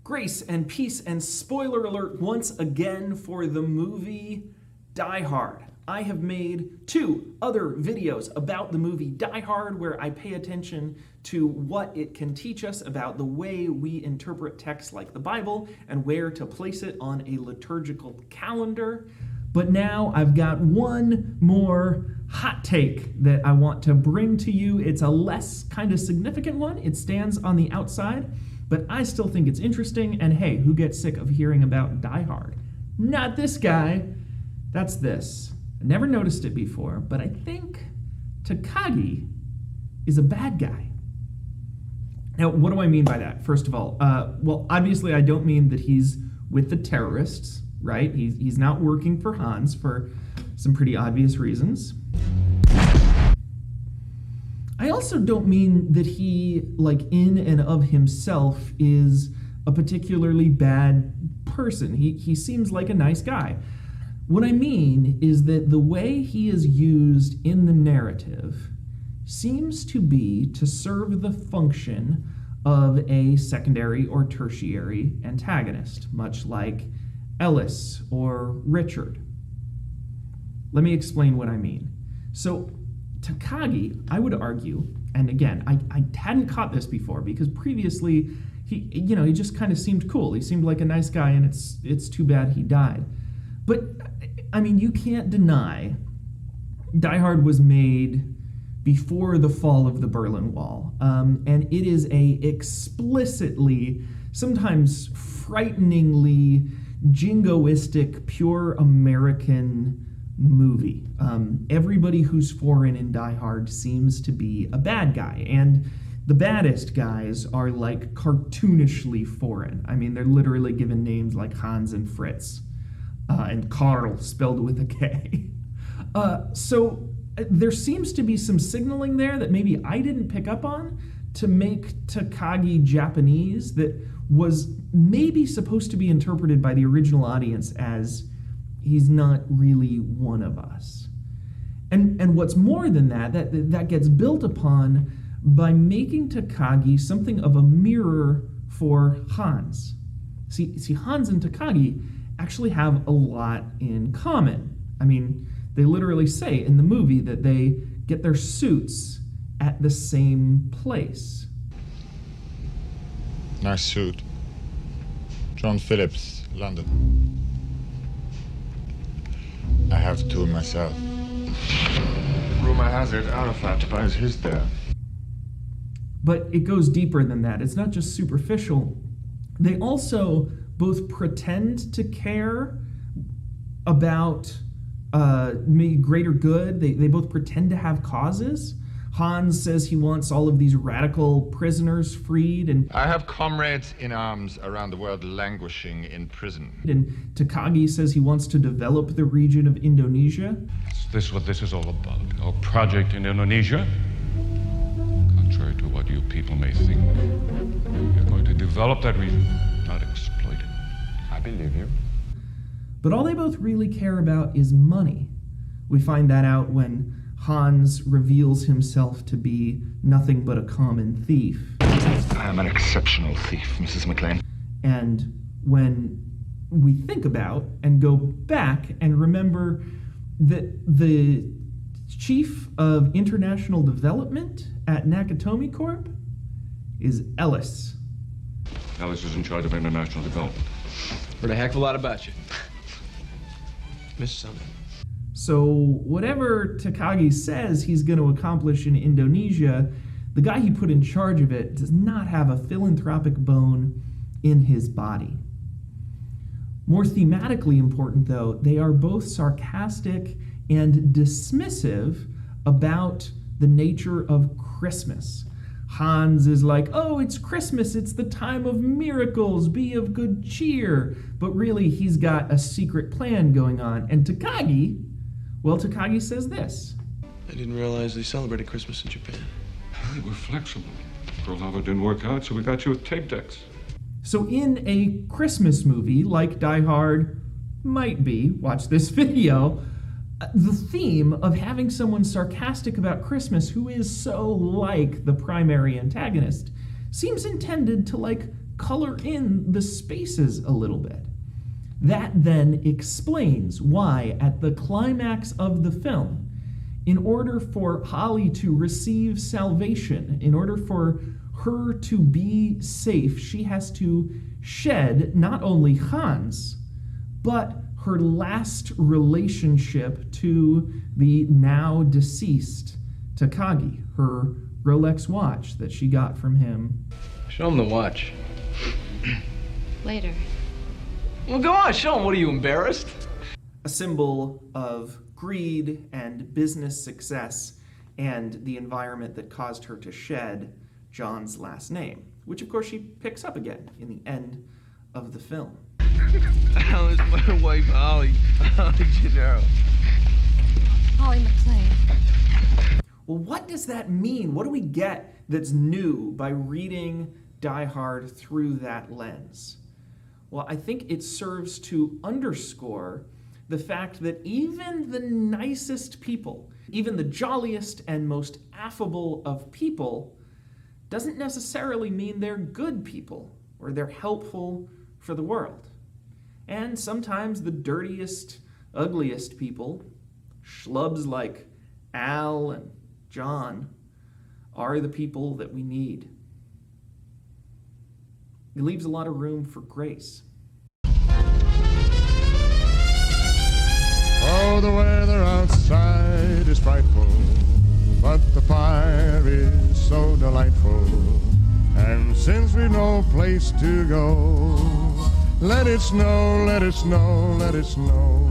Grace and peace and spoiler alert once again for the movie Die Hard. I have made 2 other videos about the movie Die Hard where I pay attention to what it can teach us about the way we interpret texts like the Bible and where to place it on a liturgical calendar. But now I've got one more hot take that I want to bring to you. It's a less kind of significant one. It stands on the outside, but I still think it's interesting. And hey, who gets sick of hearing about Die Hard? Not this guy. That's this. I never noticed it before, but I think Takagi is a bad guy. Now, what do I mean by that? First of all, well, obviously I don't mean that he's with the terrorists, right? He's not working for Hans for some pretty obvious reasons. I also don't mean that he, like, in and of himself is a particularly bad person. He seems like a nice guy. What I mean is that the way he is used in the narrative seems to be to serve the function of a secondary or tertiary antagonist, much like Ellis or Richard. Let me explain what I mean. So Takagi, I would argue, and again, I hadn't caught this before because previously he just kind of seemed cool. He seemed like a nice guy, and it's too bad he died. But I mean, you can't deny Die Hard was made before the fall of the Berlin Wall, and it is a explicitly, sometimes frighteningly jingoistic, pure American movie. Everybody who's foreign in Die Hard seems to be a bad guy, and the baddest guys are like cartoonishly foreign. I mean, they're literally given names like Hans and Fritz, and Karl spelled with a K. So there seems to be some signaling there that maybe I didn't pick up on to make Takagi Japanese that was maybe supposed to be interpreted by the original audience as he's not really one of us. And what's more than that gets built upon by making Takagi something of a mirror for Hans. See, Hans and Takagi actually have a lot in common. I mean, they literally say in the movie that they get their suits at the same place. Nice suit. John Phillips, London. I have 2 myself. Rumor has it Arafat buys his there. But it goes deeper than that. It's not just superficial. They also both pretend to care about maybe greater good. They both pretend to have causes. Hans says he wants all of these radical prisoners freed, and I have comrades in arms around the world languishing in prison. And Takagi says he wants to develop the region of Indonesia. Is this what this is all about? Our project in Indonesia? Contrary to what you people may think, we're going to develop that region, not exploit it. I believe you. But all they both really care about is money. We find that out when Hans reveals himself to be nothing but a common thief. I am an exceptional thief, Mrs. McLean. And when we think about and go back and remember that the chief of international development at Nakatomi Corp is Ellis. Ellis is in charge of international development. Heard a heck of a lot about you. Missed something. So whatever Takagi says he's going to accomplish in Indonesia, the guy he put in charge of it does not have a philanthropic bone in his body. More thematically important, though, they are both sarcastic and dismissive about the nature of Christmas. Hans is like, oh, it's Christmas, it's the time of miracles, be of good cheer. But really, he's got a secret plan going on. And Takagi says this. I didn't realize they celebrated Christmas in Japan. We're flexible. Pearl Harbor didn't work out, so we got you with tape decks. So in a Christmas movie, like Die Hard might be, watch this video, the theme of having someone sarcastic about Christmas who is so like the primary antagonist seems intended to, like, color in the spaces a little bit. That then explains why, at the climax of the film, in order for Holly to receive salvation, in order for her to be safe, she has to shed not only Hans, but her last relationship to the now deceased Takagi, her Rolex watch that she got from him. Show him the watch. Later. Well, go on, show him. What are you, embarrassed? A symbol of greed and business success and the environment that caused her to shed John's last name, which of course she picks up again in the end of the film. Al is my wife, Holly. Holly Gennaro. Holly McClane. Well, what does that mean? What do we get that's new by reading Die Hard through that lens? Well, I think it serves to underscore the fact that even the nicest people, even the jolliest and most affable of people, doesn't necessarily mean they're good people or they're helpful for the world. And sometimes the dirtiest, ugliest people, schlubs like Al and John, are the people that we need. It leaves a lot of room for grace. Oh, the weather outside is frightful, but the fire is so delightful. And since we've no place to go, let it snow, let it snow, let it snow.